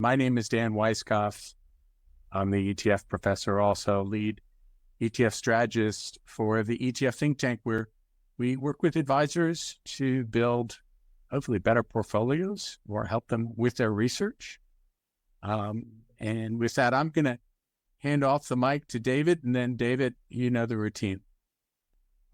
My name is Dan Weiskopf. I'm the ETF professor, also lead ETF strategist for the ETF think tank, where we work with advisors to build hopefully better portfolios or help them with their research. And with that, I'm going to hand off the mic to David, and then David, you know the routine.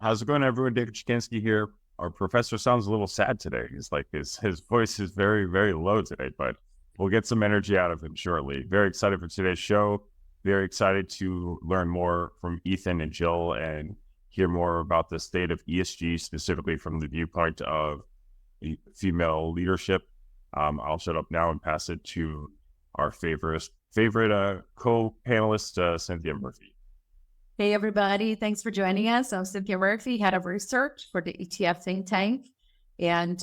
How's it going, everyone? David Chikinsky here. Our professor sounds a little sad today. He's like, his voice is very, very low today, but we'll get some energy out of him shortly. Very excited for today's show. Very excited to learn more from Ethan and Jill and hear more about the state of ESG, specifically from the viewpoint of female leadership. I'll shut up now and pass it to our favorite co-panelist, Cynthia Murphy. Hey, everybody. Thanks for joining us. I'm Cynthia Murphy, head of research for the ETF think tank. And,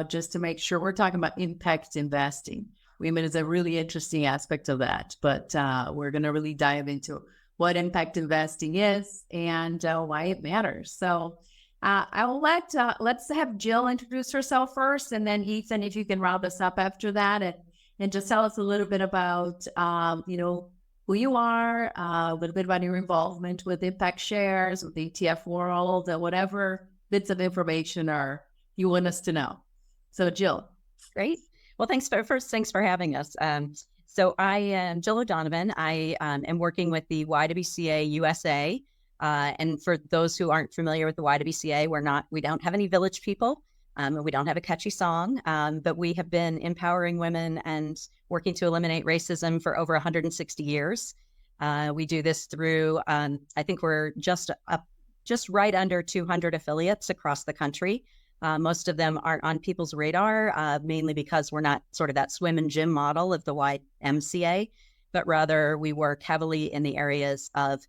just to make sure we're talking about impact investing. Women is a really interesting aspect of that, but we're going to really dive into what impact investing is and why it matters. So let's have Jill introduce herself first, and then Ethan, if you can round us up after that and just tell us a little bit about, who you are, a little bit about your involvement with Impact Shares, with the ETF world, whatever bits of information you want us to know. So Jill. Great. Well, thanks for having us. So I am Jill O'Donovan. I am working with the YWCA USA. And for those who aren't familiar with the YWCA, we don't have any village people. We don't have a catchy song, but we have been empowering women and working to eliminate racism for over 160 years. We do this through, I think we're just right under 200 affiliates across the country. Most of them aren't on people's radar, mainly because we're not sort of that swim and gym model of the YMCA, but rather we work heavily in the areas of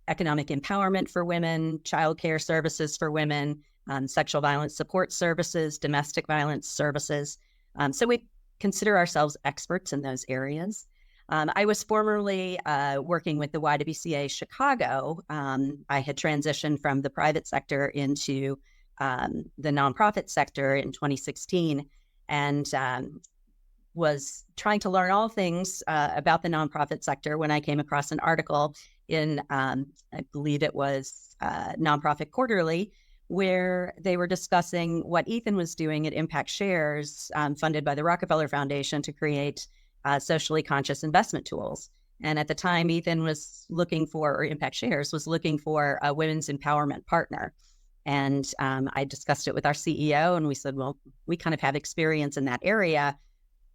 economic empowerment for women, childcare services for women, sexual violence support services, domestic violence services. So we consider ourselves experts in those areas. I was formerly working with the YWCA Chicago. I had transitioned from the private sector into the nonprofit sector in 2016 and was trying to learn all things about the nonprofit sector when I came across an article in, I believe it was Nonprofit Quarterly, where they were discussing what Ethan was doing at Impact Shares, funded by the Rockefeller Foundation to create socially conscious investment tools. And at the time, Ethan was Impact Shares was looking for a women's empowerment partner. And I discussed it with our CEO, and we said, well, we kind of have experience in that area.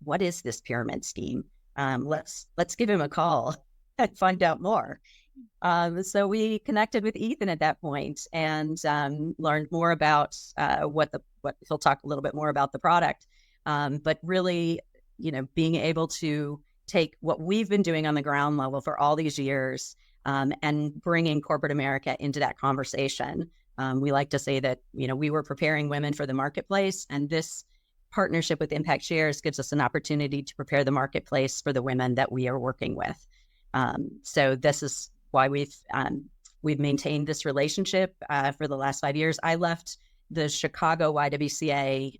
What is this pyramid scheme? Let's give him a call and find out more. So we connected with Ethan at that point and learned more about what he'll talk a little bit more about the product. But really, being able to take what we've been doing on the ground level for all these years and bringing corporate America into that conversation. We like to say that, we were preparing women for the marketplace, and this partnership with Impact Shares gives us an opportunity to prepare the marketplace for the women that we are working with. So this is why we've maintained this relationship for the last 5 years. I left the Chicago YWCA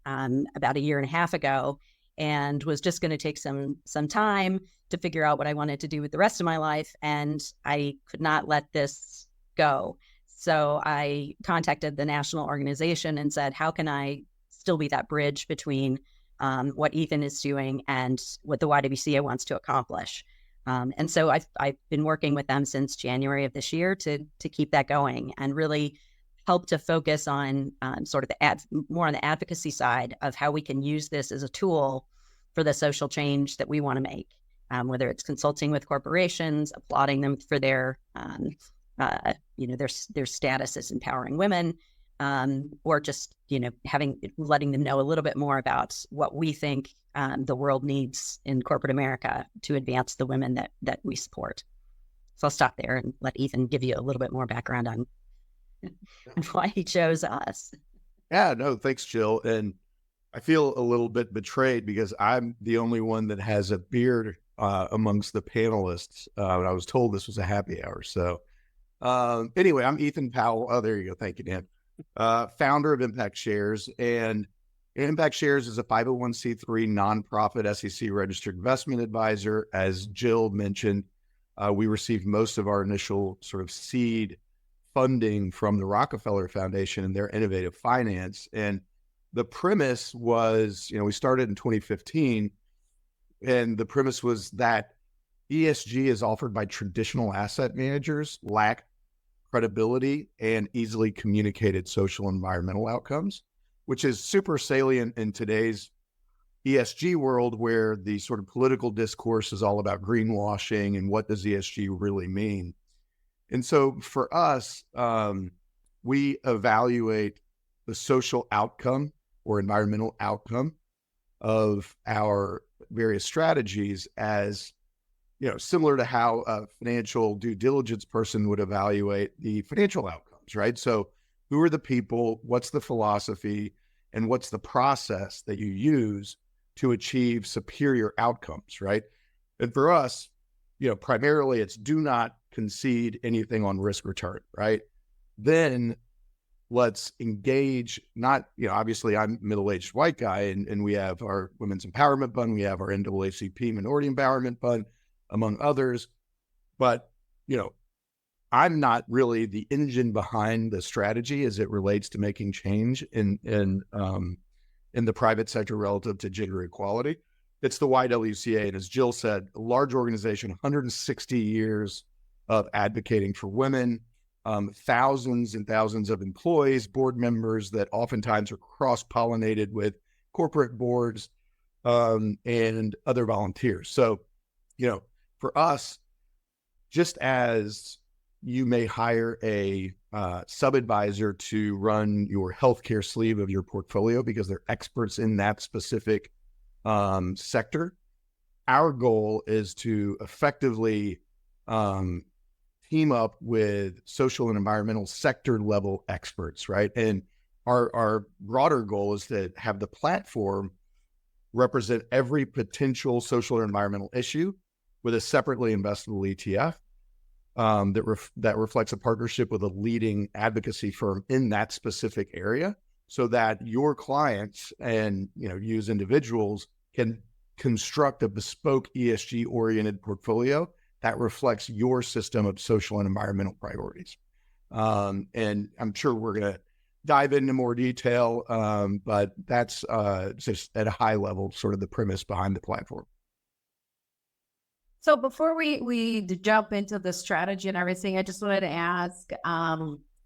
about a year and a half ago and was just going to take some time to figure out what I wanted to do with the rest of my life. And I could not let this go. So I contacted the national organization and said, how can I still be that bridge between what Ethan is doing and what the YWCA wants to accomplish? And so I've been working with them since January of this year to keep that going and really help to focus on sort of more on the advocacy side of how we can use this as a tool for the social change that we want to make, whether it's consulting with corporations, applauding them for their status as empowering women, or just, letting them know a little bit more about what we think the world needs in corporate America to advance the women that we support. So I'll stop there and let Ethan give you a little bit more background on why he chose us. Yeah, no, thanks, Jill. And I feel a little bit betrayed because I'm the only one that has a beard amongst the panelists. And I was told this was a happy hour. So anyway, I'm Ethan Powell. Oh, there you go. Thank you, Dan. Founder of Impact Shares. And Impact Shares is a 501c3 nonprofit SEC registered investment advisor. As Jill mentioned, we received most of our initial sort of seed funding from the Rockefeller Foundation and their innovative finance. And the premise was, we started in 2015, and the premise was that ESG is offered by traditional asset managers, lack credibility and easily communicated social and environmental outcomes, which is super salient in today's ESG world, where the sort of political discourse is all about greenwashing and what does ESG really mean. And so for us, we evaluate the social outcome or environmental outcome of our various strategies as, similar to how a financial due diligence person would evaluate the financial outcomes, right? So who are the people, what's the philosophy, and what's the process that you use to achieve superior outcomes, right? And for us, primarily it's do not concede anything on risk return, right? Then let's engage, not, obviously I'm a middle-aged white guy and we have our Women's Empowerment Fund, we have our NAACP Minority Empowerment Fund, among others. But, I'm not really the engine behind the strategy as it relates to making change in the private sector relative to gender equality. It's the YWCA. And as Jill said, a large organization, 160 years of advocating for women, thousands and thousands of employees, board members that oftentimes are cross-pollinated with corporate boards and other volunteers. So, for us, just as you may hire a sub-advisor to run your healthcare sleeve of your portfolio because they're experts in that specific sector, our goal is to effectively team up with social and environmental sector level experts, right? And our broader goal is to have the platform represent every potential social or environmental issue with a separately investable ETF that reflects a partnership with a leading advocacy firm in that specific area, so that your clients and you as individuals can construct a bespoke ESG oriented portfolio that reflects your system of social and environmental priorities. And I'm sure we're going to dive into more detail, but that's just at a high level sort of the premise behind the platform. So before we jump into the strategy and everything, I just wanted to ask,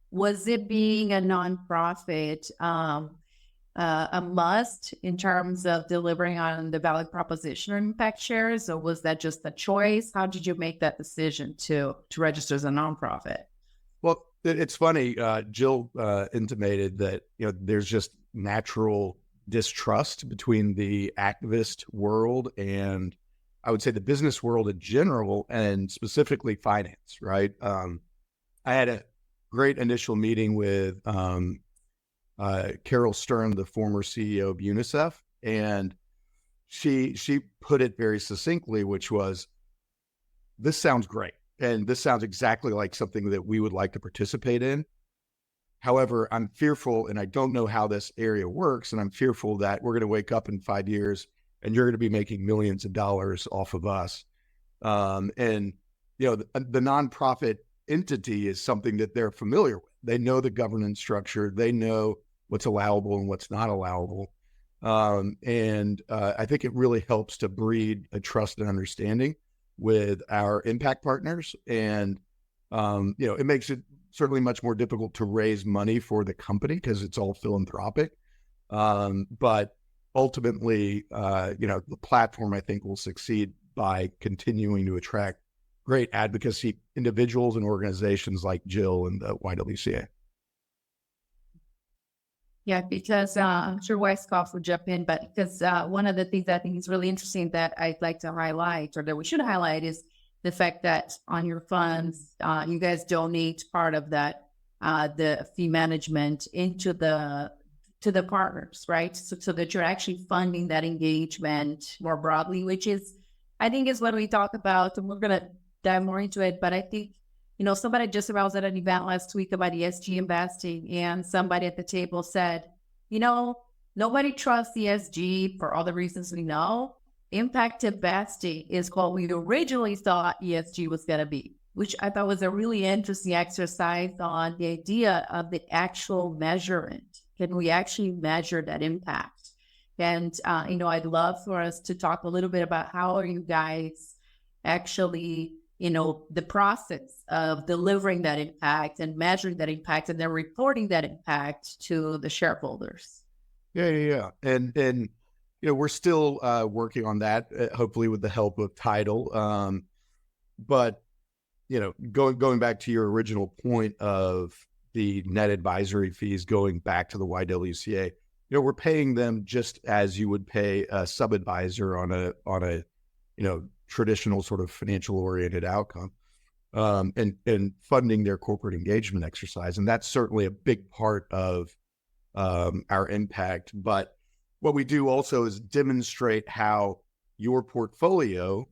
was it being a nonprofit a must in terms of delivering on the value proposition or Impact Shares, or was that just a choice? How did you make that decision to register as a nonprofit? Well, it's funny. Jill intimated that there's just natural distrust between the activist world and I would say the business world in general, and specifically finance, right? I had a great initial meeting with Carol Stern, the former CEO of UNICEF, and she put it very succinctly, which was, this sounds great, and this sounds exactly like something that we would like to participate in. However, I'm fearful, and I don't know how this area works, and I'm fearful that we're going to wake up in 5 years and you're going to be making millions of dollars off of us. And, the nonprofit entity is something that they're familiar with. They know the governance structure. They know what's allowable and what's not allowable. And I think it really helps to breed a trust and understanding with our impact partners. And, it makes it certainly much more difficult to raise money for the company because it's all philanthropic. But ultimately, the platform, I think, will succeed by continuing to attract great advocacy individuals and organizations like Jill and the YWCA. Yeah, because I'm sure Weisskopf will jump in, but because one of the things I think is really interesting that I'd like to highlight, or that we should highlight, is the fact that on your funds, you guys donate part of that, the fee management into the partners, right? So that you're actually funding that engagement more broadly, which is, I think, is what we talk about, and we're going to dive more into it. But I think, somebody just was at an event last week about ESG investing, and somebody at the table said, nobody trusts ESG for all the reasons we know. Impact investing is what we originally thought ESG was going to be, which I thought was a really interesting exercise on the idea of the actual measurement. Can we actually measure that impact? And, I'd love for us to talk a little bit about how are you guys actually, the process of delivering that impact and measuring that impact and then reporting that impact to the shareholders. Yeah. And we're still working on that, hopefully with the help of Title. But, going back to your original point of the net advisory fees going back to the YWCA, we're paying them just as you would pay a sub-advisor on a traditional sort of financial oriented outcome, and funding their corporate engagement exercise. And that's certainly a big part of our impact. But what we do also is demonstrate how your portfolio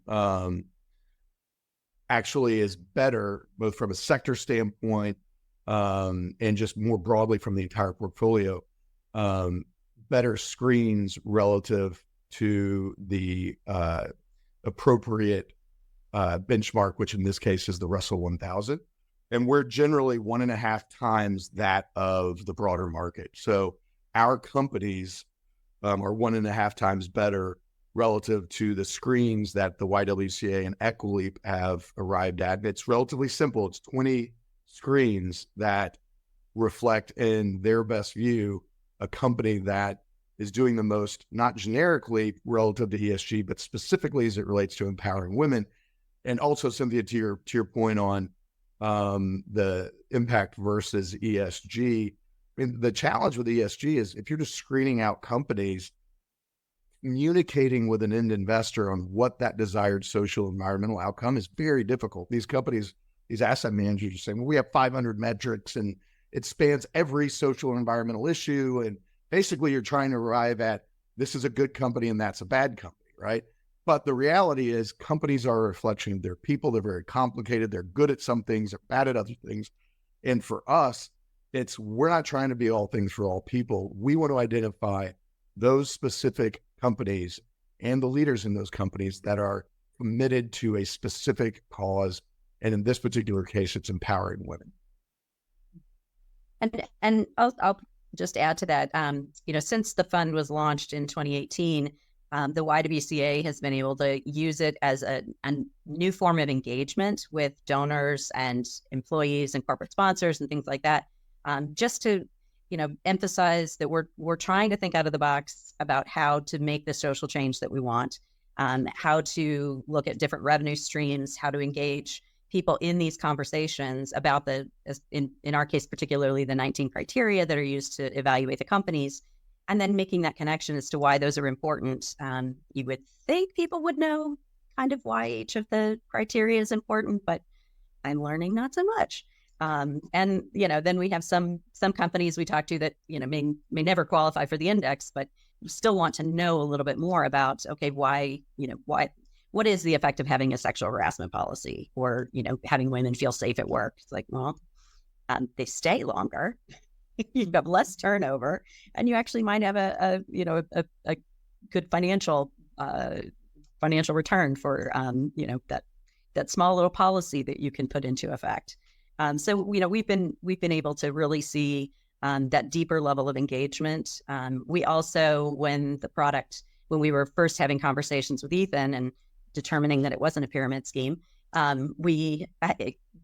actually is better, both from a sector standpoint and just more broadly from the entire portfolio, better screens relative to the appropriate benchmark, which in this case is the Russell 1000. And we're generally 1.5 times that of the broader market. So our companies are 1.5 times better relative to the screens that the YWCA and Equileap have arrived at. It's relatively simple. It's 20 screens that reflect in their best view a company that is doing the most, not generically relative to ESG, but specifically as it relates to empowering women. And also, Cynthia, to your point on the impact versus ESG, I mean, the challenge with ESG is if you're just screening out companies, communicating with an end investor on what that desired social environmental outcome is very difficult. These companies, these asset managers are saying, well, we have 500 metrics and it spans every social and environmental issue. And basically you're trying to arrive at this is a good company and that's a bad company, right? But the reality is companies are a reflection of their people. They're very complicated. They're good at some things, they're bad at other things. And for us, we're not trying to be all things for all people. We want to identify those specific companies and the leaders in those companies that are committed to a specific cause. And in this particular case, it's empowering women. And I'll just add to that. Since the fund was launched in 2018, the YWCA has been able to use it as a new form of engagement with donors and employees and corporate sponsors and things like that, just to emphasize that we're trying to think out of the box about how to make the social change that we want, how to look at different revenue streams, how to engage people in these conversations about in our case, particularly the 19 criteria that are used to evaluate the companies, and then making that connection as to why those are important. You would think people would know kind of why each of the criteria is important, but I'm learning not so much. And then we have some companies we talk to that may never qualify for the index, but still want to know a little bit more about why what is the effect of having a sexual harassment policy, or having women feel safe at work. It's like, well, they stay longer, you have less turnover, and you actually might have a good financial return for that small little policy that you can put into effect. So we've been able to really see that deeper level of engagement. We also, when we were first having conversations with Ethan and determining that it wasn't a pyramid scheme, we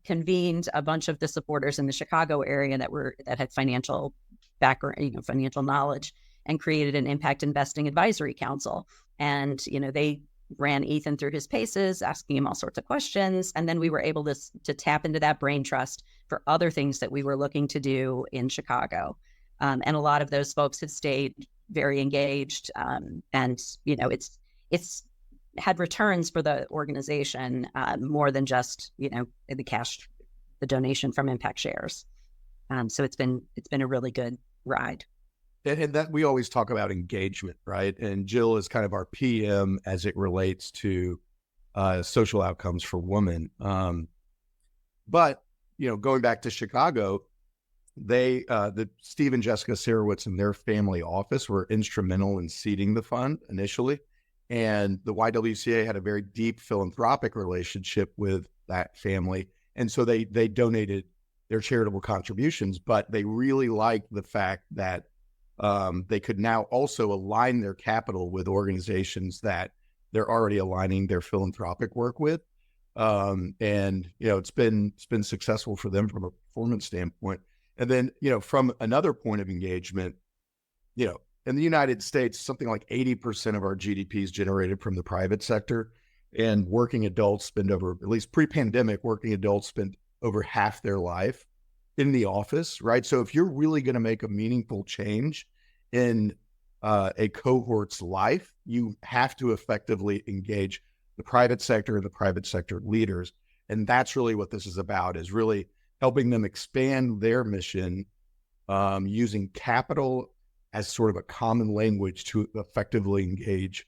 convened a bunch of the supporters in the Chicago area that had financial background, financial knowledge, and created an impact investing advisory council. And they ran Ethan through his paces, asking him all sorts of questions. And then we were able to tap into that brain trust for other things that we were looking to do in Chicago. And a lot of those folks have stayed very engaged. And it's had returns for the organization more than just, the donation from Impact Shares. So it's been a really good ride. And that we always talk about engagement, right? And Jill is kind of our PM as it relates to social outcomes for women. But, going back to Chicago, the Steve and Jessica Sarowitz and their family office were instrumental in seeding the fund initially. And the YWCA had a very deep philanthropic relationship with that family. And so they donated their charitable contributions, but they really liked the fact that they could now also align their capital with organizations that they're already aligning their philanthropic work with. And, it's been successful for them from a performance standpoint. And then, from another point of engagement, in the United States, something like 80% of our GDP is generated from the private sector, and working adults spend over, at least pre-pandemic, working adults spend over half their life in the office, right? So if you're really going to make a meaningful change in a cohort's life, you have to effectively engage the private sector and the private sector leaders. And that's really what this is about, is really helping them expand their mission using capital as sort of a common language to effectively engage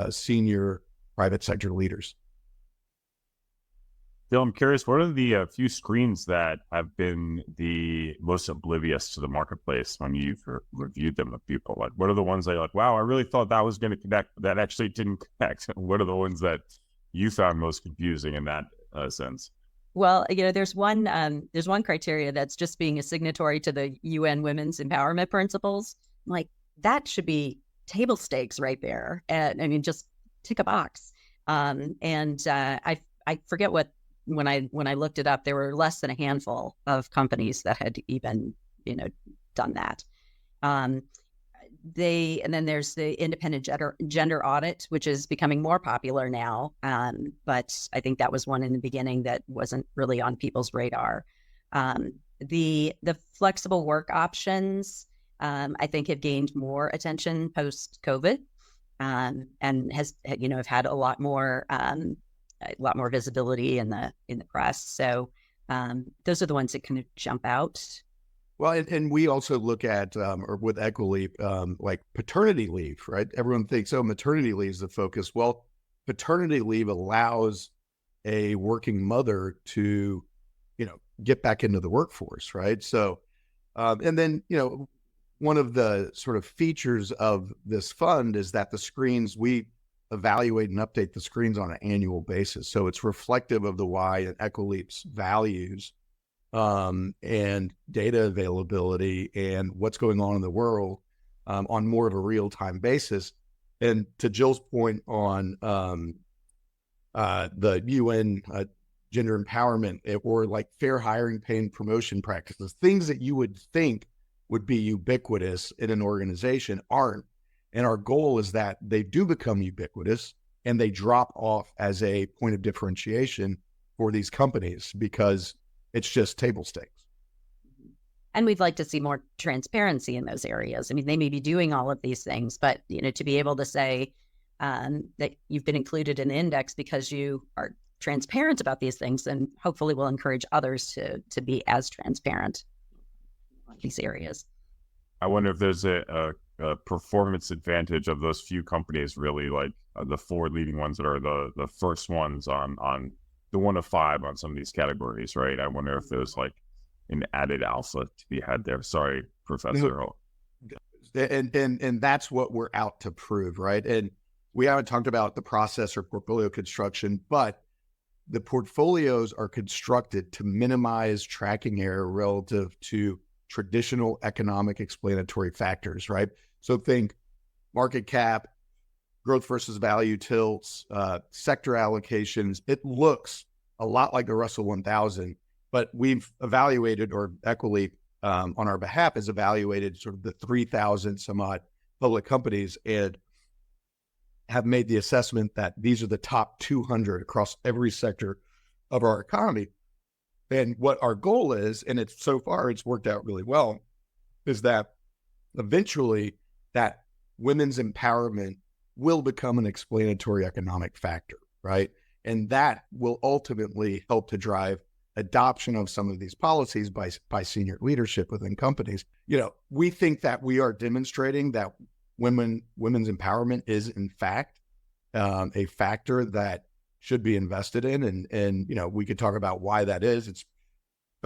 senior private sector leaders. Bill, I'm curious, what are the few screens that have been the most oblivious to the marketplace when you've reviewed them with people? Like, what are the ones that you're like, wow, I really thought that was going to connect, but that actually didn't connect? What are the ones that you found most confusing in that sense? Well, there's one criteria that's just being a signatory to the UN Women's Empowerment Principles. Like, that should be table stakes right there. And I mean, just tick a box. I forget what, when I looked it up, there were less than a handful of companies that had even, done that. And then there's the independent gender audit, which is becoming more popular now. But I think that was one in the beginning that wasn't really on people's radar. The flexible work options, I think, have gained more attention post-COVID, and have had a lot more visibility in the press. So those are the ones that kind of jump out. Well, and we also look at, or with Equileap, like paternity leave, right? Everyone thinks, maternity leave is the focus. Well, paternity leave allows a working mother to, get back into the workforce, right? So, and then, one of the sort of features of this fund is that the screens, we evaluate and update the screens on an annual basis. So it's reflective of the Y and Equileap's values, and data availability and what's going on in the world on more of a real-time basis. And to Jill's point on the UN gender empowerment, or like fair hiring, pay, and promotion practices, things that you would think would be ubiquitous in an organization aren't. And our goal is that they do become ubiquitous and they drop off as a point of differentiation for these companies, because it's just table stakes. And we'd like to see more transparency in those areas. I mean, they may be doing all of these things, but, to be able to say that you've been included in the index because you are transparent about these things, then hopefully will encourage others to be as transparent in these areas. I wonder if there's a performance advantage of those few companies, really, like the four leading ones that are the first ones on the 1 of 5 on some of these categories, right? I wonder if there's like an added alpha to be had there. Sorry, Professor. And that's what we're out to prove, right? And we haven't talked about the process or portfolio construction, but the portfolios are constructed to minimize tracking error relative to traditional economic explanatory factors, right? So think market cap, growth versus value tilts, sector allocations. It looks a lot like the Russell 1000, but we've evaluated, or Equileap on our behalf has evaluated sort of the 3,000 some odd public companies, and have made the assessment that these are the top 200 across every sector of our economy. And what our goal is, and so far it's worked out really well, is that eventually that women's empowerment will become an explanatory economic factor, right? And that will ultimately help to drive adoption of some of these policies by senior leadership within companies. We think that we are demonstrating that women's empowerment is in fact a factor that should be invested in, and we could talk about why that is. It's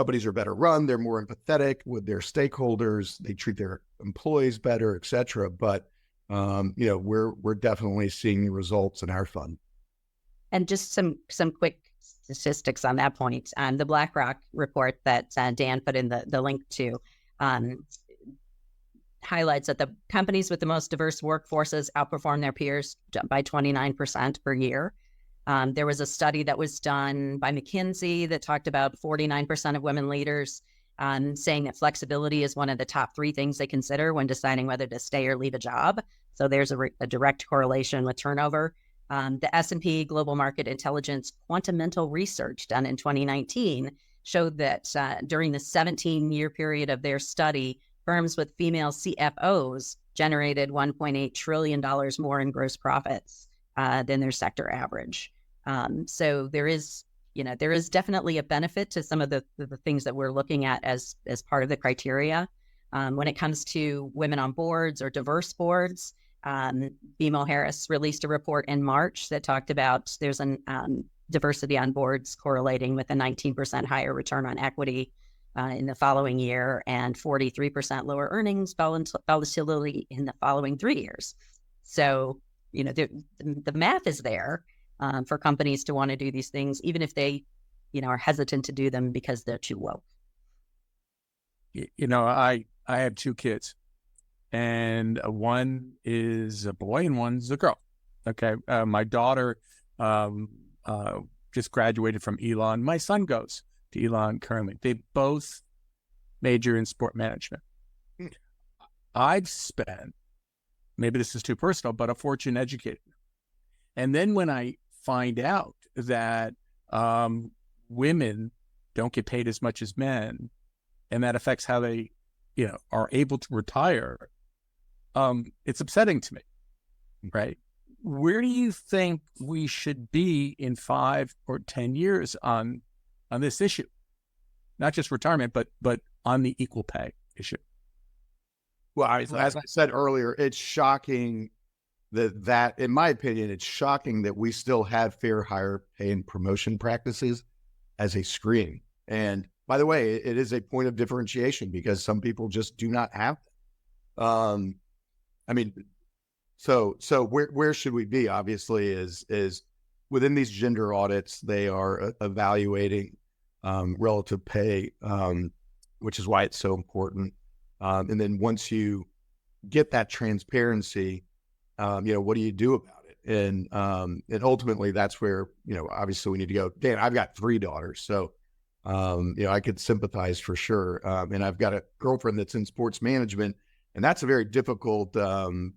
companies are better run, they're more empathetic with their stakeholders, they treat their employees better, et cetera. But, we're definitely seeing the results in our fund. And just some quick statistics on that point. The BlackRock report that Dan put in the link to highlights that the companies with the most diverse workforces outperform their peers by 29% per year. There was a study that was done by McKinsey that talked about 49% of women leaders saying that flexibility is one of the top 3 things they consider when deciding whether to stay or leave a job. So there's a direct correlation with turnover. The S&P Global Market Intelligence quantamental research done in 2019 showed that during the 17-year period of their study, firms with female CFOs generated $1.8 trillion more in gross profits than their sector average. So there is definitely a benefit to some of the things that we're looking at as part of the criteria. When it comes to women on boards or diverse boards, BMO Harris released a report in March that talked about there's an diversity on boards correlating with a 19% higher return on equity in the following year and 43% lower earnings volatility in the following 3 years. So, the math is there for companies to want to do these things, even if they, are hesitant to do them because they're too woke. I have 2 kids, and one is a boy and one's a girl. Okay. My daughter just graduated from Elon. My son goes to Elon currently. They both major in sport management. I've spent, maybe this is too personal, but a fortune educating them. And then when I find out that women don't get paid as much as men, and that affects how they, are able to retire, it's upsetting to me, right? Where do you think we should be in 5 or 10 years on this issue? Not just retirement, but on the equal pay issue. Well, as I said earlier, it's shocking that, in my opinion, it's shocking that we still have fair hire pay and promotion practices as a screen. And by the way, it is a point of differentiation because some people just do not have them. So where should we be? Obviously, is within these gender audits, they are evaluating relative pay, which is why it's so important. And then once you get that transparency, what do you do about it? And ultimately, that's where obviously we need to go. Dan, I've got 3 daughters, so I could sympathize for sure. And I've got a girlfriend that's in sports management. And that's a very difficult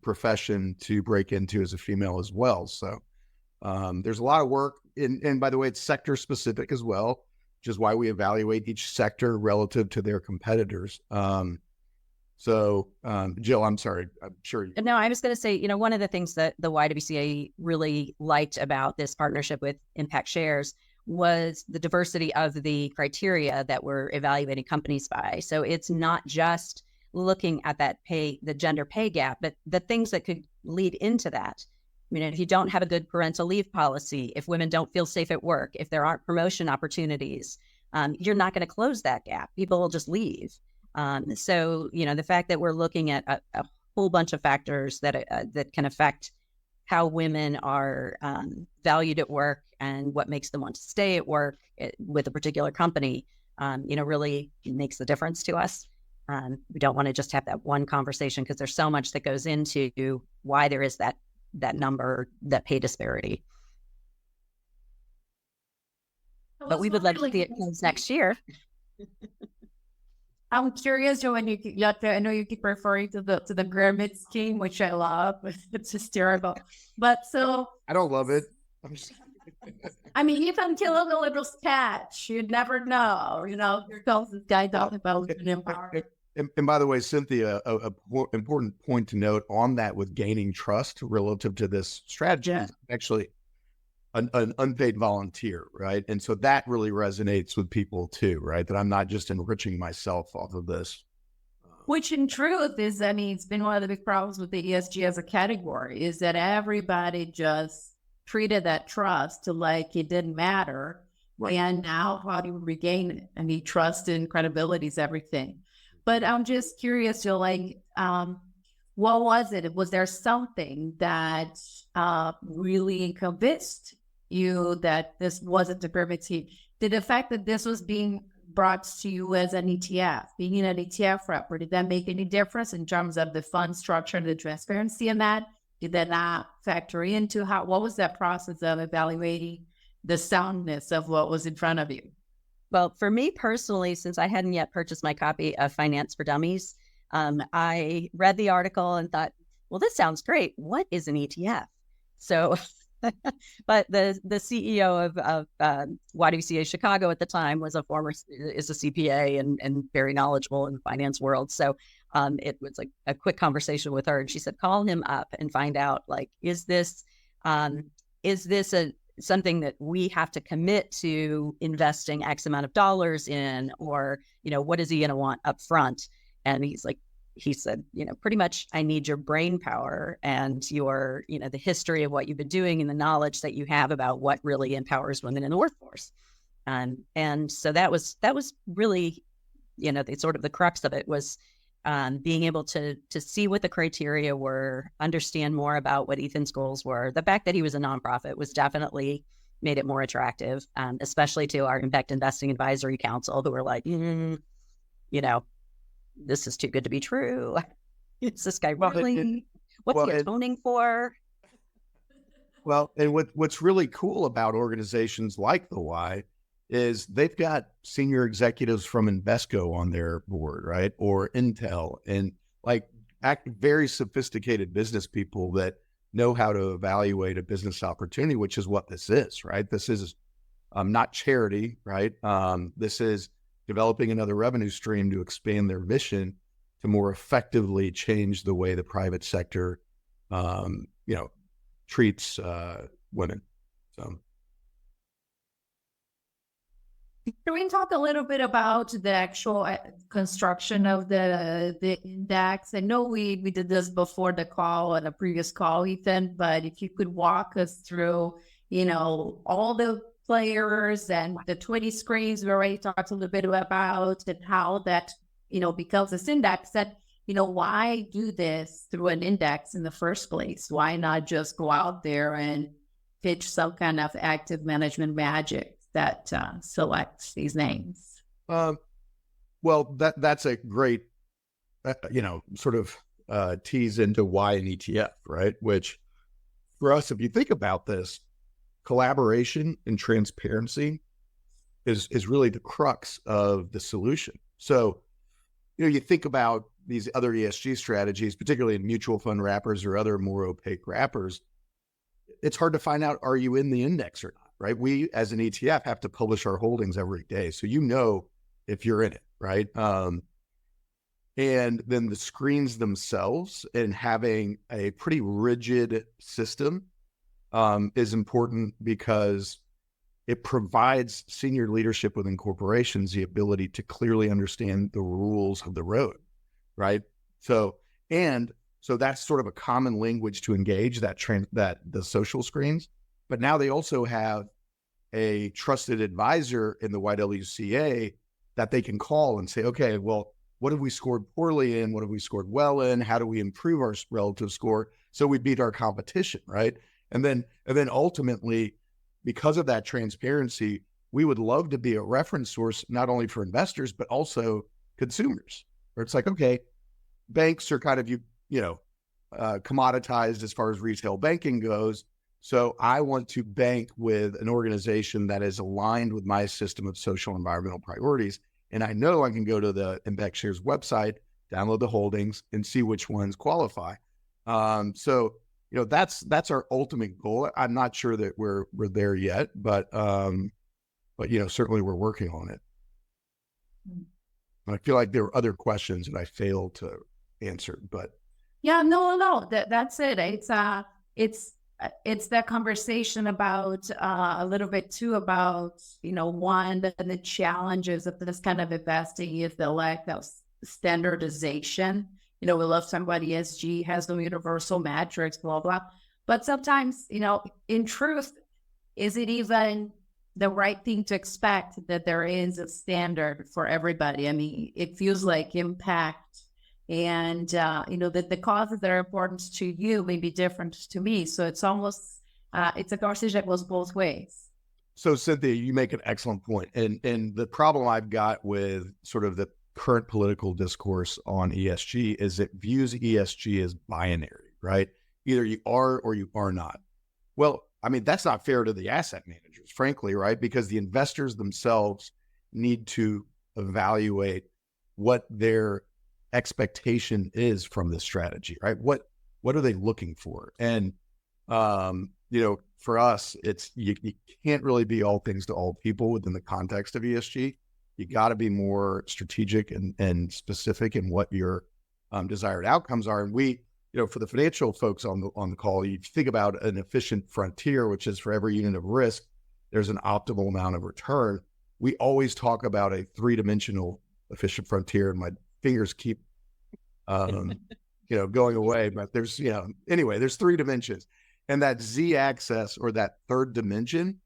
profession to break into as a female as well. So there's a lot of work. And by the way, it's sector specific as well, which is why we evaluate each sector relative to their competitors. So Jill, I'm sorry. I'm sure. No, I was going to say, one of the things that the YWCA really liked about this partnership with Impact Shares was the diversity of the criteria that we're evaluating companies by. So it's not just looking at that the gender pay gap, but the things that could lead into that. If you don't have a good parental leave policy, if women don't feel safe at work, if there aren't promotion opportunities, you're not going to close that gap. People will just leave. So, the fact that we're looking at a whole bunch of factors that can affect how women are valued at work and what makes them want to stay at work with a particular company, really makes the difference to us. We don't want to just have that one conversation because there's so much that goes into why there is that number, that pay disparity. But we would like to see it next year. I'm curious, when I know you keep referring to the pyramid scheme, which I love. It's hysterical. But so I don't love it. Even until the little sketch, you'd never know. Yourself, this guy talking about empowerment. And by the way, Cynthia, a important point to note on that with gaining trust relative to this strategy is actually an unpaid volunteer, right? And so that really resonates with people too, right? That I'm not just enriching myself off of this. Which in truth is, it's been one of the big problems with the ESG as a category, is that everybody just treated that trust like it didn't matter. Right. And now how do you regain it? I mean, trust and credibility is everything. But I'm just curious, what was it? Was there something that really convinced you that this wasn't the pyramid scheme? Did the fact that this was being brought to you as an ETF, being in an ETF wrapper, did that make any difference in terms of the fund structure and the transparency in that? Did that not factor into what was that process of evaluating the soundness of what was in front of you? Well, for me personally, since I hadn't yet purchased my copy of Finance for Dummies, I read the article and thought, well, this sounds great. What is an ETF? So, but the CEO of YWCA Chicago at the time is a CPA and very knowledgeable in the finance world. So it was like a quick conversation with her, and she said, call him up and find out, like, is this something that we have to commit to investing X amount of dollars in, or, what is he going to want up front? And he said, pretty much, I need your brain power and your, the history of what you've been doing and the knowledge that you have about what really empowers women in the workforce. And so that was really, the sort of the crux of it was being able to see what the criteria were, understand more about what Ethan's goals were. The fact that he was a nonprofit was definitely made it more attractive, especially to our Impact Investing Advisory Council, who were like, this is too good to be true. Is this guy really? What's he atoning for? Well, and what's really cool about organizations like the Y is they've got senior executives from Invesco on their board, right? Or Intel, and very sophisticated business people that know how to evaluate a business opportunity, which is what this is, right? This is not charity, right? This is developing another revenue stream to expand their mission to more effectively change the way the private sector, treats women. So. Can we talk a little bit about the actual construction of the index? I know we did this before the call and a previous call, Ethan, but if you could walk us through, all the players and the 20 screens we already talked a little bit about, and how that, becomes this index that, why do this through an index in the first place? Why not just go out there and pitch some kind of active management magic that selects these names? Well, that's a great, sort of tease into why an ETF, right? Which for us, if you think about this, collaboration and transparency is really the crux of the solution. So, you think about these other ESG strategies, particularly in mutual fund wrappers or other more opaque wrappers, it's hard to find out, are you in the index or not, right? We, as an ETF, have to publish our holdings every day. So if you're in it, right? And then the screens themselves and having a pretty rigid system is important because it provides senior leadership within corporations the ability to clearly understand the rules of the road, right? So that's sort of a common language to engage that the social screens. But now they also have a trusted advisor in the YWCA that they can call and say, okay, well, what have we scored poorly in? What have we scored well in? How do we improve our relative score so we beat our competition, right? And then ultimately, because of that transparency, we would love to be a reference source, not only for investors, but also consumers, where it's like, okay, banks are kind of, commoditized as far as retail banking goes. So I want to bank with an organization that is aligned with my system of social and environmental priorities. And I know I can go to the Impact Shares website, download the holdings, and see which ones qualify. So that's our ultimate goal. I'm not sure that we're there yet, but certainly we're working on it. I feel like there were other questions that I failed to answer, but yeah, no, that's it. It's that conversation about a little bit too about one, the challenges of this kind of investing is the lack of standardization. We love talking about ESG, has no universal metrics, blah, blah. But sometimes, in truth, is it even the right thing to expect that there is a standard for everybody. I mean, it feels like impact and, that the causes that are important to you may be different to me. So it's almost, it's a conversation that goes both ways. So Cynthia, you make an excellent point. And the problem I've got with sort of the current political discourse on ESG is it views ESG as binary, right? Either you are or you are not. Well, I mean, that's not fair to the asset managers, frankly, right? Because the investors themselves need to evaluate what their expectation is from this strategy, right? What are they looking for? And, for us, it's you can't really be all things to all people within the context of ESG. You got to be more strategic and specific in what your desired outcomes are. And we, for the financial folks on the call, you think about an efficient frontier, which is for every unit of risk, there's an optimal amount of return. We always talk about a three-dimensional efficient frontier, and my fingers keep, going away. But there's, anyway, there's 3 dimensions. And that Z-axis, or that third dimension,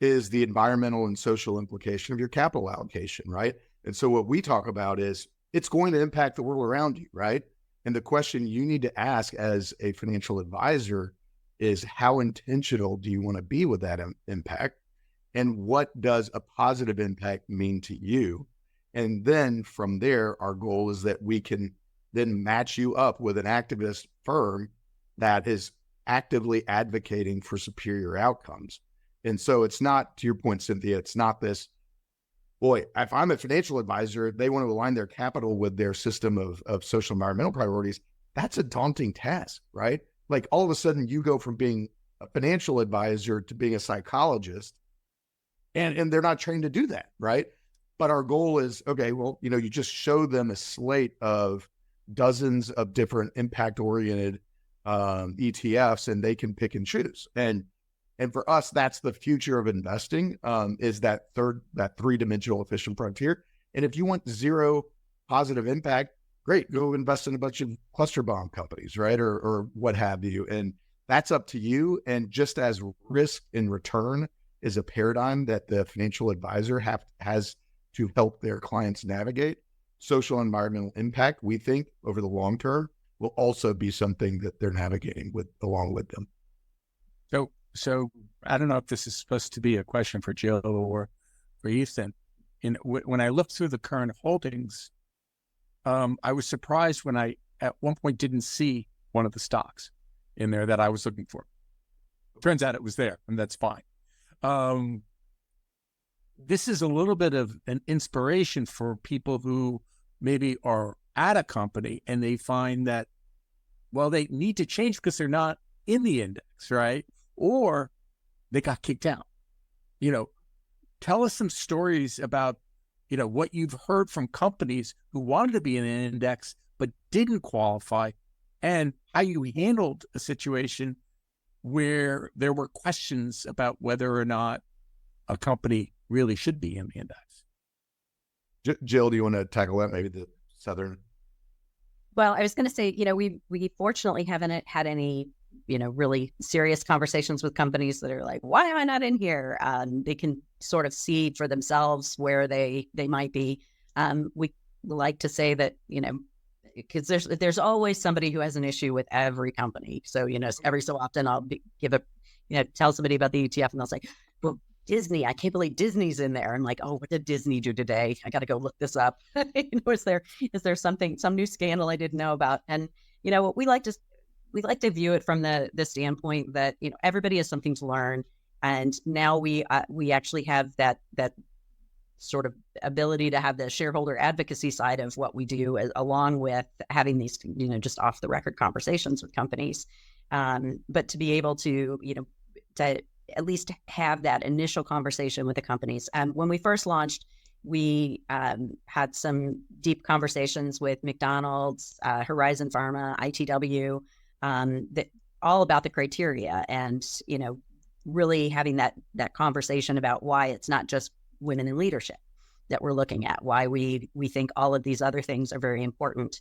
is the environmental and social implication of your capital allocation, right? And so what we talk about is it's going to impact the world around you, right? And the question you need to ask as a financial advisor is, how intentional do you want to be with that impact? And what does a positive impact mean to you? And then from there, our goal is that we can then match you up with an activist firm that is actively advocating for superior outcomes. And so it's not, to your point, Cynthia, it's not this, boy, if I'm a financial advisor, they want to align their capital with their system of social environmental priorities. That's a daunting task, right? Like all of a sudden you go from being a financial advisor to being a psychologist, and they're not trained to do that, right? But our goal is, okay, well, you just show them a slate of dozens of different impact-oriented ETFs, and they can pick and choose. And for us, that's the future of investing, is that three-dimensional efficient frontier. And if you want zero positive impact, great, go invest in a bunch of cluster bomb companies, right? Or what have you. And that's up to you. And just as risk and return is a paradigm that the financial advisor has to help their clients navigate, social and environmental impact, we think over the long term, will also be something that they're navigating along with them. So I don't know if this is supposed to be a question for Jill or for Ethan. When I looked through the current holdings, I was surprised when I at one point didn't see one of the stocks in there that I was looking for. Turns out it was there, and that's fine. This is a little bit of an inspiration for people who maybe are at a company and they find that, well, they need to change because they're not in the index, right? Or they got kicked out. Tell us some stories about, what you've heard from companies who wanted to be in an index but didn't qualify, and how you handled a situation where there were questions about whether or not a company really should be in the index. Jill, do you want to tackle that? Maybe the Southern. Well, I was going to say, we fortunately haven't had any, really serious conversations with companies that are like, why am I not in here? They can sort of see for themselves where they might be. We like to say that, because there's always somebody who has an issue with every company. So, every so often I'll tell somebody about the ETF and they'll say, well, Disney, I can't believe Disney's in there. I'm like, oh, what did Disney do today? I got to go look this up. Is there some new scandal I didn't know about? And, what we like to view it from the standpoint that, everybody has something to learn. And now we actually have that sort of ability to have the shareholder advocacy side of what we do, along with having these, just off the record conversations with companies. But to be able to, to at least have that initial conversation with the companies. And when we first launched, we had some deep conversations with McDonald's, Horizon Pharma, ITW, that all about the criteria, and really having that conversation about why it's not just women in leadership that we're looking at, why we think all of these other things are very important.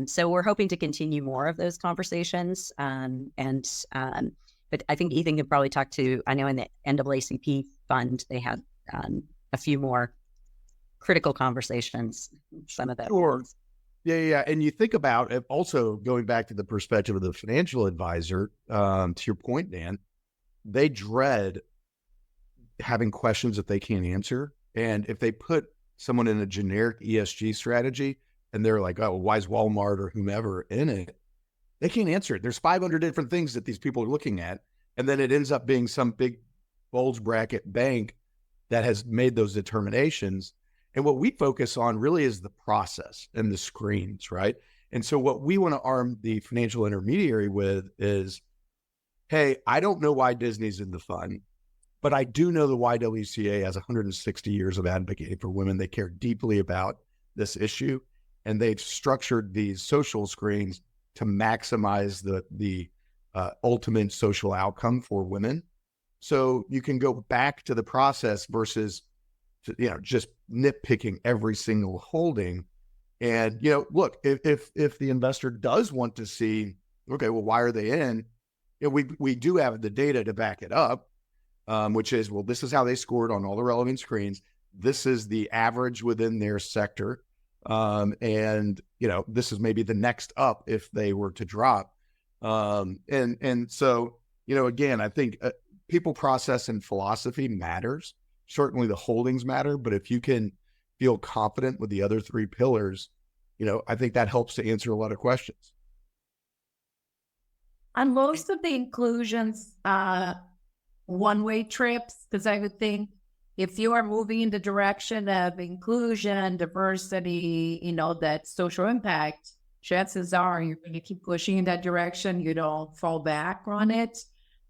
So we're hoping to continue more of those conversations, and but I think Ethan could probably talk to, I know in the NAACP fund, they had a few more critical conversations, some of that. Sure. Yeah. And you think about it, also going back to the perspective of the financial advisor, to your point, Dan, they dread having questions that they can't answer. And if they put someone in a generic ESG strategy and they're like, oh, why is Walmart or whomever in it? They can't answer it. There's 500 different things that these people are looking at. And then it ends up being some big bulge bracket bank that has made those determinations. And what we focus on really is the process and the screens, right? And so what we want to arm the financial intermediary with is, hey, I don't know why Disney's in the fund, but I do know the YWCA has 160 years of advocating for women. They care deeply about this issue, and they've structured these social screens to maximize the ultimate social outcome for women. So you can go back to the process versus, just nitpicking every single holding. And, look, if the investor does want to see, okay, well, why are they in? We do have the data to back it up. Which is, well, this is how they scored on all the relevant screens. This is the average within their sector. And this is maybe the next up if they were to drop. And so, again, I think people, process, and philosophy matters. Certainly the holdings matter, but if you can feel confident with the other three pillars, I think that helps to answer a lot of questions. On most of the inclusions, one-way trips, because I would think if you are moving in the direction of inclusion, diversity, that social impact, chances are you're going to keep pushing in that direction. You don't fall back on it.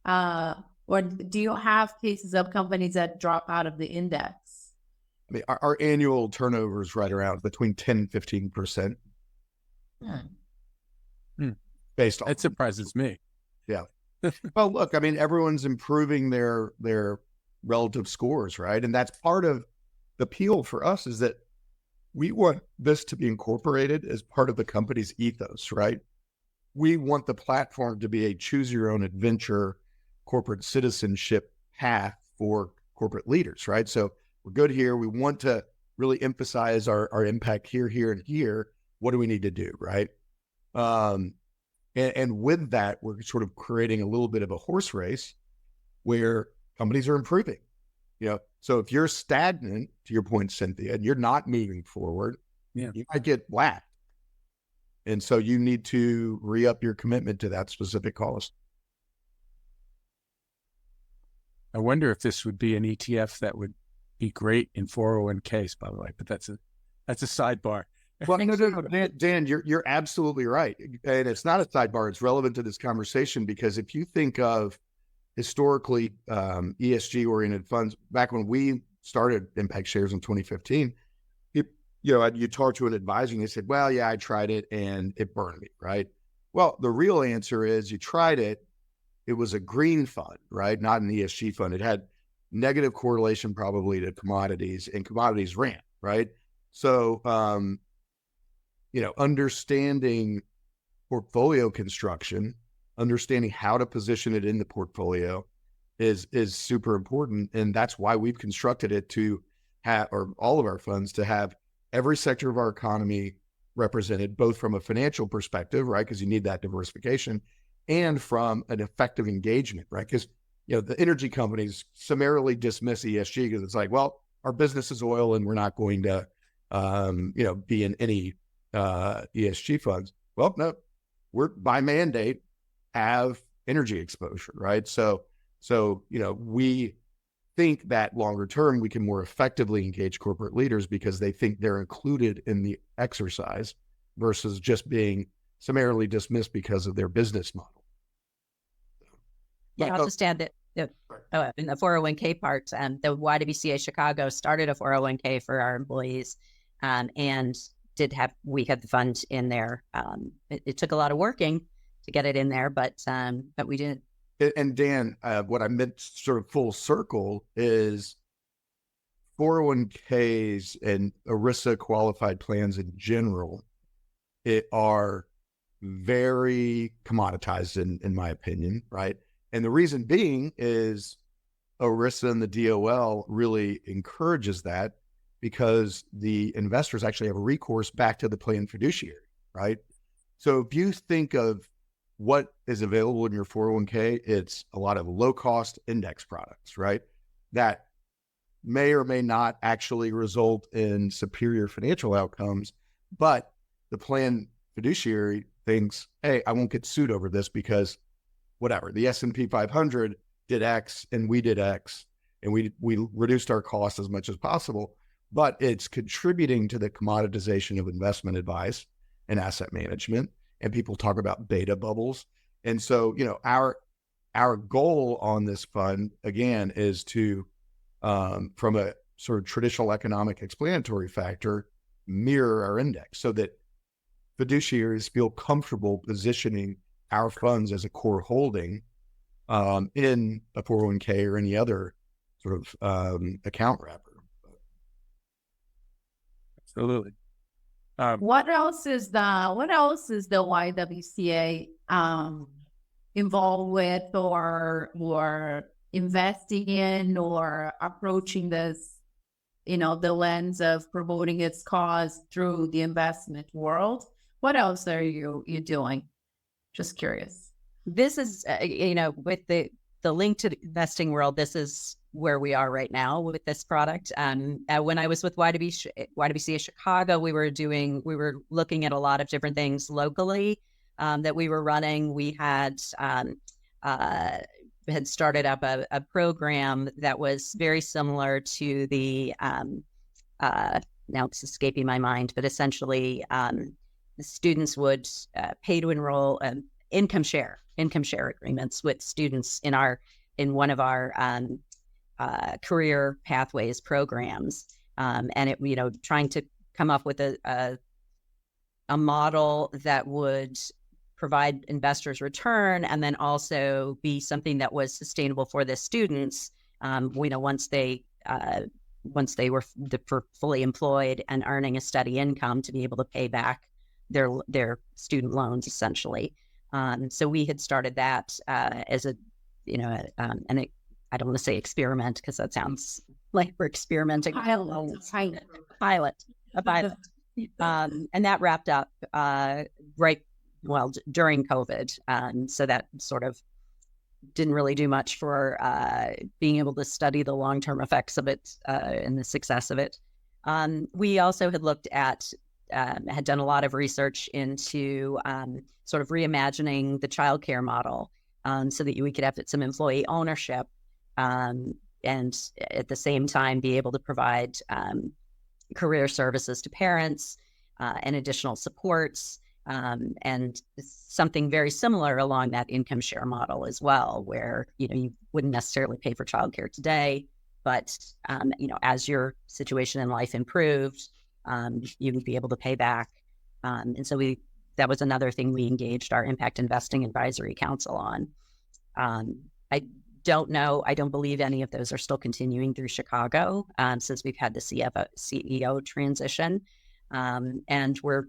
Or do you have cases of companies that drop out of the index? I mean, our annual turnover is right around between 10 and 15%. Based on That surprises me. Yeah. Well, look, I mean, everyone's improving their relative scores, right? And that's part of the appeal for us, is that we want this to be incorporated as part of the company's ethos, right? We want the platform to be a choose your own adventure corporate citizenship path for corporate leaders, right? So we're good here. We want to really emphasize our impact here, and here. What do we need to do, right? And with that, we're sort of creating a little bit of a horse race where companies are improving. So if you're stagnant, to your point, Cynthia, and you're not moving forward, you might get whacked. And so you need to re-up your commitment to that specific cause. I wonder if this would be an ETF that would be great in 401ks, by the way, but that's a sidebar. Well, no, Dan, you're absolutely right. And it's not a sidebar. It's relevant to this conversation, because if you think of historically ESG-oriented funds, back when we started Impact Shares in 2015, you talk to an advisor and they said, well, yeah, I tried it and it burned me, right? Well, the real answer is you tried it. It was a green fund, right? Not an ESG fund. It had negative correlation probably to commodities, and commodities ran, right? So, understanding portfolio construction, understanding how to position it in the portfolio is super important. And that's why we've constructed it to have, or all of our funds to have, every sector of our economy represented, both from a financial perspective, right? Because you need that diversification, and from an effective engagement, right? Because, the energy companies summarily dismiss ESG because it's like, well, our business is oil and we're not going to, be in any ESG funds. Well, no, we're by mandate have energy exposure, right? So, we think that longer term, we can more effectively engage corporate leaders because they think they're included in the exercise versus just being summarily dismissed because of their business model. Yeah, I'll just add that in the 401k part, the YWCA Chicago started a 401k for our employees, and we had the fund in there. It took a lot of working to get it in there, but we did. And Dan, what I meant sort of full circle is 401ks and ERISA qualified plans in general, are very commoditized in my opinion, right? And the reason being is ERISA and the DOL really encourages that, because the investors actually have a recourse back to the plan fiduciary, right? So if you think of what is available in your 401k, it's a lot of low-cost index products, right? That may or may not actually result in superior financial outcomes, but the plan fiduciary thinks, hey, I won't get sued over this because whatever, the S&P 500 did X and we did X, and we reduced our costs as much as possible, but it's contributing to the commoditization of investment advice and asset management. And people talk about beta bubbles. And so, our goal on this fund, again, is to, from a sort of traditional economic explanatory factor, mirror our index so that fiduciaries feel comfortable positioning our funds as a core holding in a 401k or any other sort of account wrapper. Absolutely. What else is the YWCA involved with, or investing in, or approaching this, the lens of promoting its cause through the investment world? What else are you doing? Just curious. This is, with the link to the investing world, this is where we are right now with this product. When I was with YWCA Chicago, we were looking at a lot of different things locally that we were running. We had started up a program that was very similar to the, now it's escaping my mind, but essentially the students would pay to enroll, income share agreements with students in one of our career pathways programs, and it, trying to come up with a model that would provide investors return, and then also be something that was sustainable for the students. Once they were fully employed and earning a steady income, to be able to pay back their student loans, essentially. So we had started that as a, I don't want to say experiment, because that sounds like we're experimenting. Pilot. And that wrapped up during COVID. So that sort of didn't really do much for being able to study the long-term effects of it and the success of it. We also had looked at, had done a lot of research into sort of reimagining the childcare model, so that we could have some employee ownership, and at the same time be able to provide career services to parents and additional supports, and something very similar along that income share model as well, where you wouldn't necessarily pay for childcare today, but as your situation in life improved, you would be able to pay back. And so that was another thing we engaged our Impact Investing Advisory Council on. I don't know, I don't believe any of those are still continuing through Chicago, since we've had the CEO transition. And we're,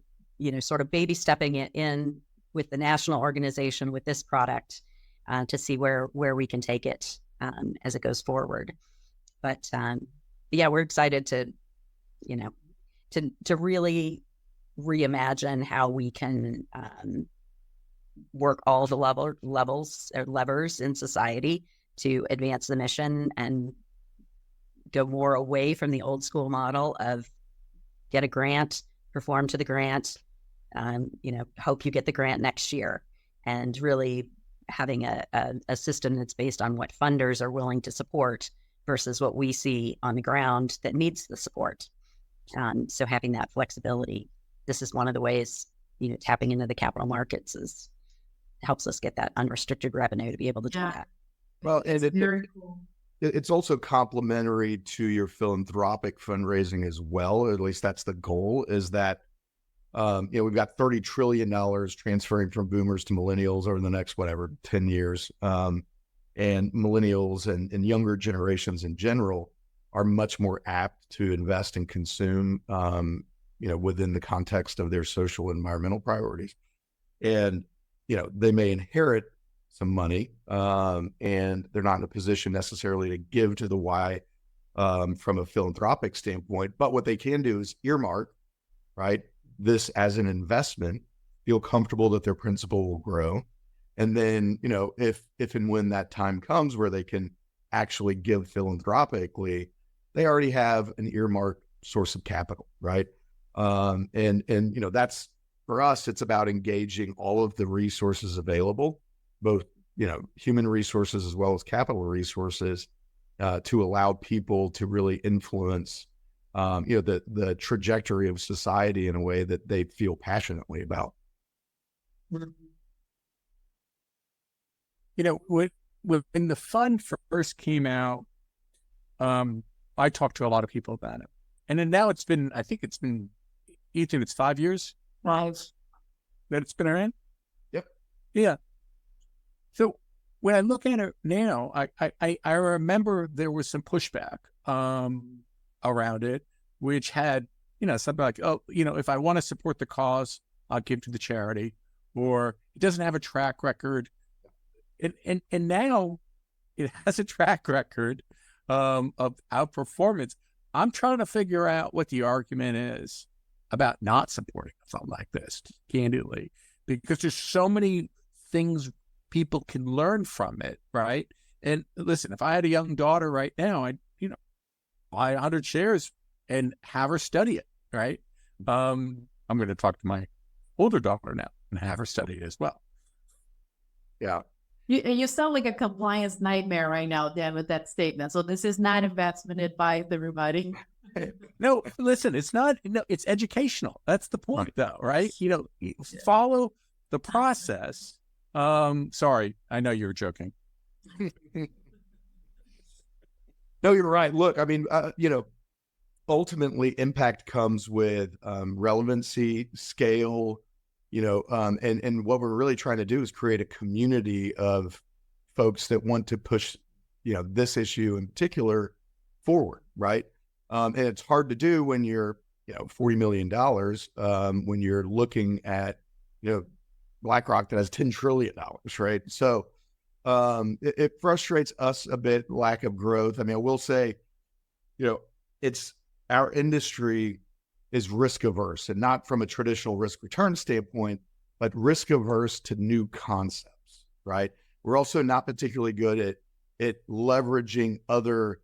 sort of baby stepping it in with the national organization with this product, to see where we can take it as it goes forward. But yeah, we're excited to really reimagine how we can work all the levers in society to advance the mission and go more away from the old school model of get a grant, perform to the grant, hope you get the grant next year, and really having a system that's based on what funders are willing to support versus what we see on the ground that needs the support. So having that flexibility, this is one of the ways, tapping into the capital markets helps us get that unrestricted revenue to be able to do that. Well, and Very cool. it's also complementary to your philanthropic fundraising as well. Or at least that's the goal, is that, we've got $30 trillion transferring from boomers to millennials over the next, 10 years. And millennials and younger generations in general are much more apt to invest and consume, within the context of their social and environmental priorities. And, they may inherit money, and they're not in a position necessarily to give to the Y from a philanthropic standpoint. But what they can do is earmark, right, this as an investment, feel comfortable that their principal will grow. And then, if and when that time comes where they can actually give philanthropically, they already have an earmarked source of capital, right? And that's, for us, it's about engaging all of the resources available, both, human resources as well as capital resources, to allow people to really influence, the trajectory of society in a way that they feel passionately about. When the fund first came out, I talked to a lot of people about it. And then now Ethan, it's 5 years that it's been around? Yep. Yeah. So when I look at it now, I remember there was some pushback around it, which had, something like, if I want to support the cause, I'll give to the charity, or it doesn't have a track record. And now it has a track record of outperformance. I'm trying to figure out what the argument is about not supporting something like this, candidly, because there's so many things people can learn from it, right? And listen, if I had a young daughter right now, I'd, buy 100 shares and have her study it, right? I'm going to talk to my older daughter now and have her study it as well. Yeah. You sound like a compliance nightmare right now, Dan, with that statement. So this is not investment advice, everybody. No, listen, it's not. No, it's educational. That's the point, though, right? Follow the process. Sorry, I know you were joking. No, you're right. Look, I mean, ultimately, impact comes with relevancy, scale. And what we're really trying to do is create a community of folks that want to push, this issue in particular forward, right? And it's hard to do when you're, $40 million, when you're looking at, BlackRock that has $10 trillion, right? So it frustrates us a bit, lack of growth. I mean, I will say, it's our industry is risk averse, and not from a traditional risk return standpoint, but risk averse to new concepts, right? We're also not particularly good at leveraging other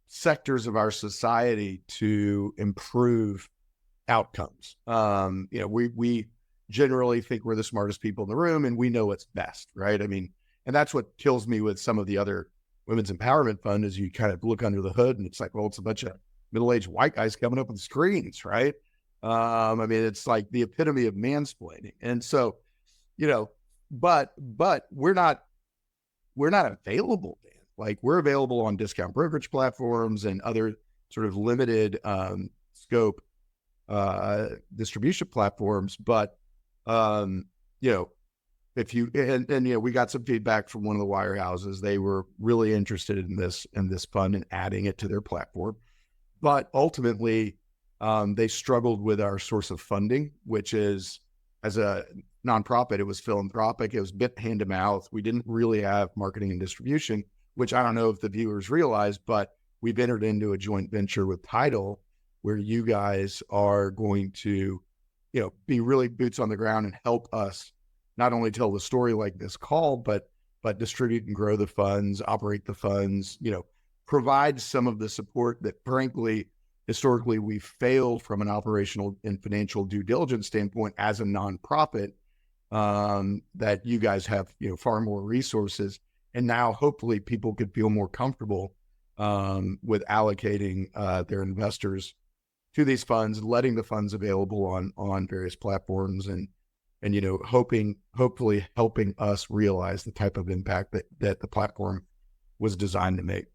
sectors of our society to improve outcomes. We generally think we're the smartest people in the room and we know what's best, right? I mean, and that's what kills me with some of the other women's empowerment fund is you kind of look under the hood and it's like, well, it's a bunch of middle-aged white guys coming up with screens, right? I mean, it's like the epitome of mansplaining. And so, but we're not available, Dan. Like, we're available on discount brokerage platforms and other sort of limited scope distribution platforms. But, if you, we got some feedback from one of the wirehouses. They were really interested in this fund and adding it to their platform. But ultimately, they struggled with our source of funding, which is, as a nonprofit, it was philanthropic. It was bit hand to mouth. We didn't really have marketing and distribution, which I don't know if the viewers realize, but we've entered into a joint venture with Tidal, where you guys are going to, be really boots on the ground and help us not only tell the story like this call, but distribute and grow the funds, operate the funds, provide some of the support that, frankly, historically we failed from an operational and financial due diligence standpoint as a nonprofit, that you guys have, far more resources. And now hopefully people could feel more comfortable with allocating their investors to these funds, letting the funds available on various platforms, and hopefully helping us realize the type of impact that the platform was designed to make.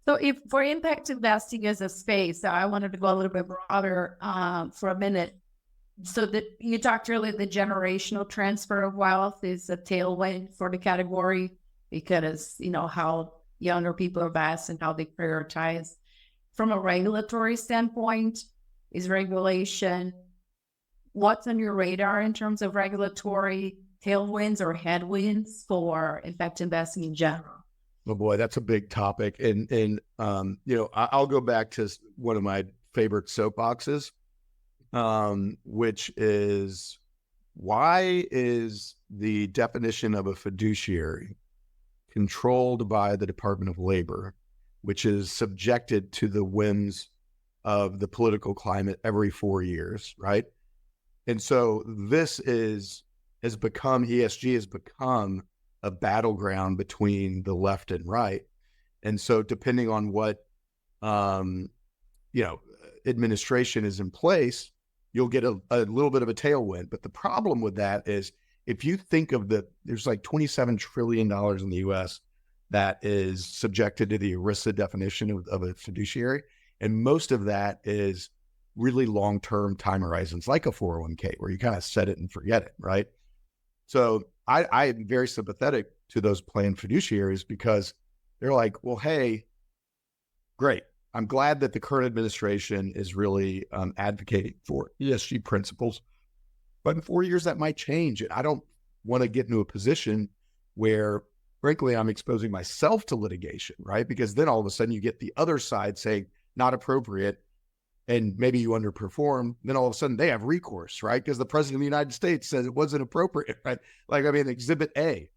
So if for impact investing as a space, I wanted to go a little bit broader for a minute. So that you talked earlier, the generational transfer of wealth is a tailwind for the category because, how younger people invest and how they prioritize. From a regulatory standpoint, is regulation what's on your radar in terms of regulatory tailwinds or headwinds for impact investing in general? Oh boy, that's a big topic. I'll go back to one of my favorite soapboxes, which is, why is the definition of a fiduciary controlled by the Department of Labor, which is subjected to the whims of the political climate every 4 years, right? And so ESG has become a battleground between the left and right. And so depending on what, administration is in place, you'll get a little bit of a tailwind. But the problem with that is, if you think of there's like $27 trillion in the US that is subjected to the ERISA definition of a fiduciary. And most of that is really long-term time horizons, like a 401k, where you kind of set it and forget it, right? So I am very sympathetic to those planned fiduciaries, because they're like, well, hey, great. I'm glad that the current administration is really advocating for ESG principles. But in 4 years, that might change. And I don't want to get into a position where, frankly, I'm exposing myself to litigation, right? Because then all of a sudden you get the other side saying, not appropriate, and maybe you underperform, then all of a sudden they have recourse, right? Because the president of the United States says it wasn't appropriate, right? Exhibit A.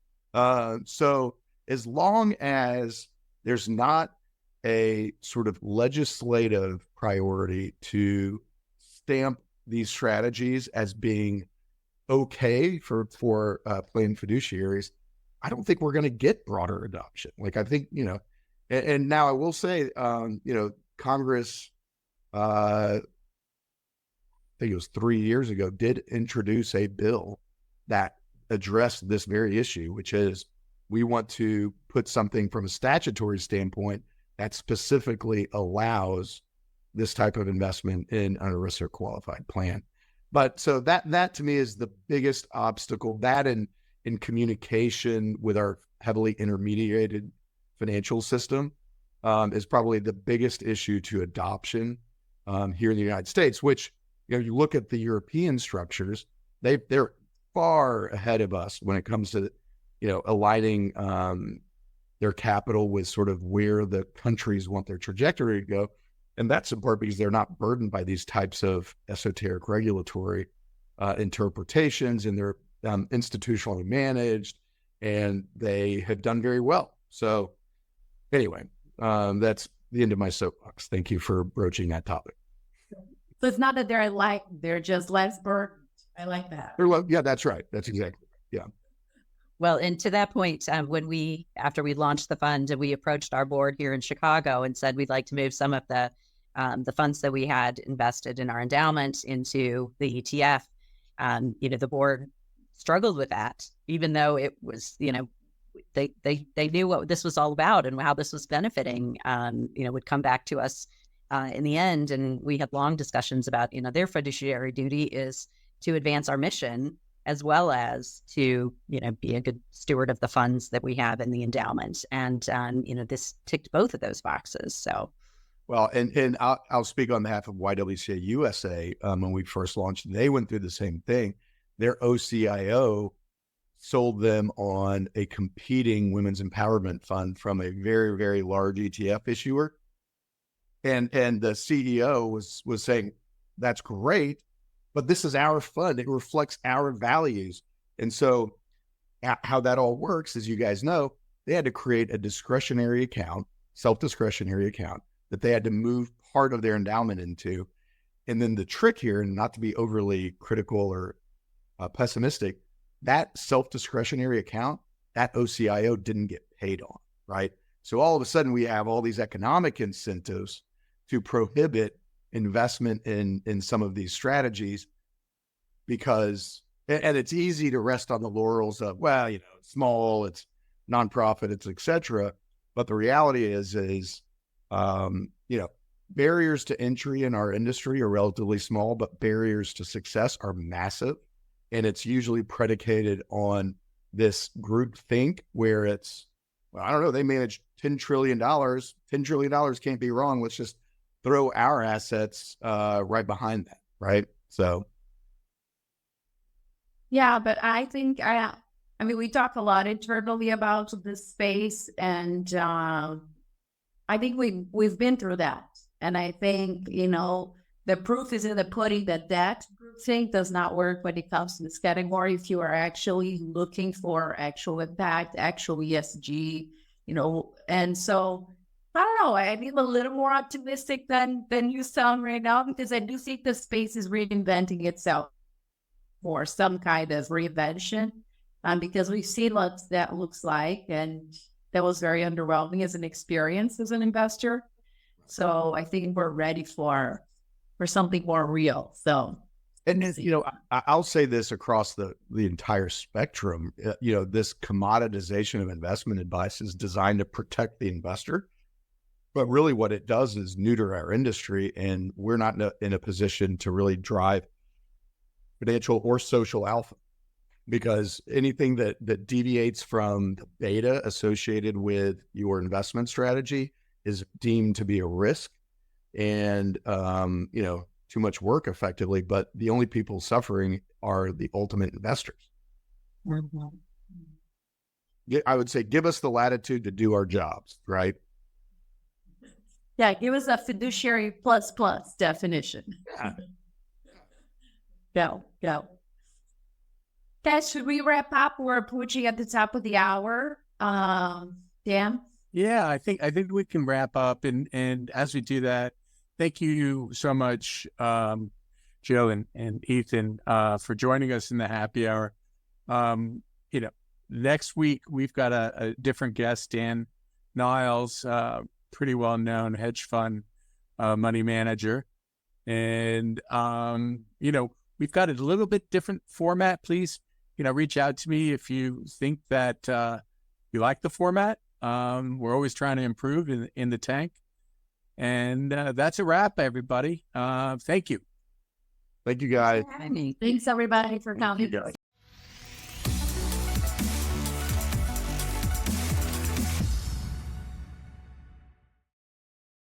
So as long as there's not a sort of legislative priority to stamp these strategies as being okay for planned fiduciaries, I don't think we're going to get broader adoption. I think, and now I will say, Congress, I think it was 3 years ago, did introduce a bill that addressed this very issue, which is, we want to put something from a statutory standpoint that specifically allows this type of investment in an ERISA qualified plan. But so that to me is the biggest obstacle. That in communication with our heavily intermediated financial system is probably the biggest issue to adoption here in the United States, which, you look at the European structures, they're far ahead of us when it comes to, aligning their capital with sort of where the countries want their trajectory to go. And that's in part because they're not burdened by these types of esoteric regulatory interpretations, and they're institutionally managed, and they have done very well. So anyway, that's the end of my soapbox. Thank you for broaching that topic. So it's not that they're just less burdened. I like that. Yeah, that's right. That's exactly right. Yeah. Well, and to that point, after we launched the fund, we approached our board here in Chicago and said we'd like to move some of the funds that we had invested in our endowment into the ETF. The board struggled with that, even though it was, they knew what this was all about and how this was benefiting. Would come back to us in the end, and we had long discussions about, their fiduciary duty is to advance our mission, as well as to, be a good steward of the funds that we have in the endowment. And, this ticked both of those boxes. So, well, and I'll speak on behalf of YWCA USA. When we first launched, they went through the same thing. Their OCIO sold them on a competing women's empowerment fund from a very, very large ETF issuer. And the CEO was saying, that's great, but this is our fund. It reflects our values. And so how that all works, as you guys know, they had to create a discretionary account, self-discretionary account, that they had to move part of their endowment into. And then the trick here, and not to be overly critical or pessimistic, that self-discretionary account, that OCIO didn't get paid on, right? So all of a sudden we have all these economic incentives to prohibit investment in some of these strategies, because, and it's easy to rest on the laurels of, well, it's small, it's nonprofit, it's et cetera. But the reality is, barriers to entry in our industry are relatively small, but barriers to success are massive. And it's usually predicated on this group think where it's, well, I don't know, they manage $10 trillion. $10 trillion can't be wrong. Let's just throw our assets right behind that, right? So Yeah, but I think I mean, we talk a lot internally about this space, and I think we've been through that. And I think, the proof is in the pudding that thing does not work when it comes to this category. If you are actually looking for actual impact, actual ESG, and so I don't know. I feel a little more optimistic than you sound right now, because I do think the space is reinventing itself for some kind of reinvention, because we've seen what that looks like, and that was very underwhelming as an experience as an investor. So I think we're ready for something more real. So, And I'll say this across the entire spectrum. This commoditization of investment advice is designed to protect the investor, but really what it does is neuter our industry, and we're not in a position to really drive financial or social alpha, because anything that deviates from the beta associated with your investment strategy is deemed to be a risk and too much work effectively. But the only people suffering are the ultimate investors. I would say give us the latitude to do our jobs, right? Yeah, give us a fiduciary plus definition. Go. Guys, should we wrap up? We're approaching at the top of the hour. Dan? Yeah, I think we can wrap up, and as we do that, thank you so much, Jill and Ethan, for joining us in the happy hour. Next week we've got a different guest, Dan Niles, pretty well known hedge fund money manager, and we've got a little bit different format. Please, reach out to me if you think that you like the format. We're always trying to improve in the tank. And that's a wrap, everybody. Thank you. Thank you, guys. Thanks, everybody, for coming.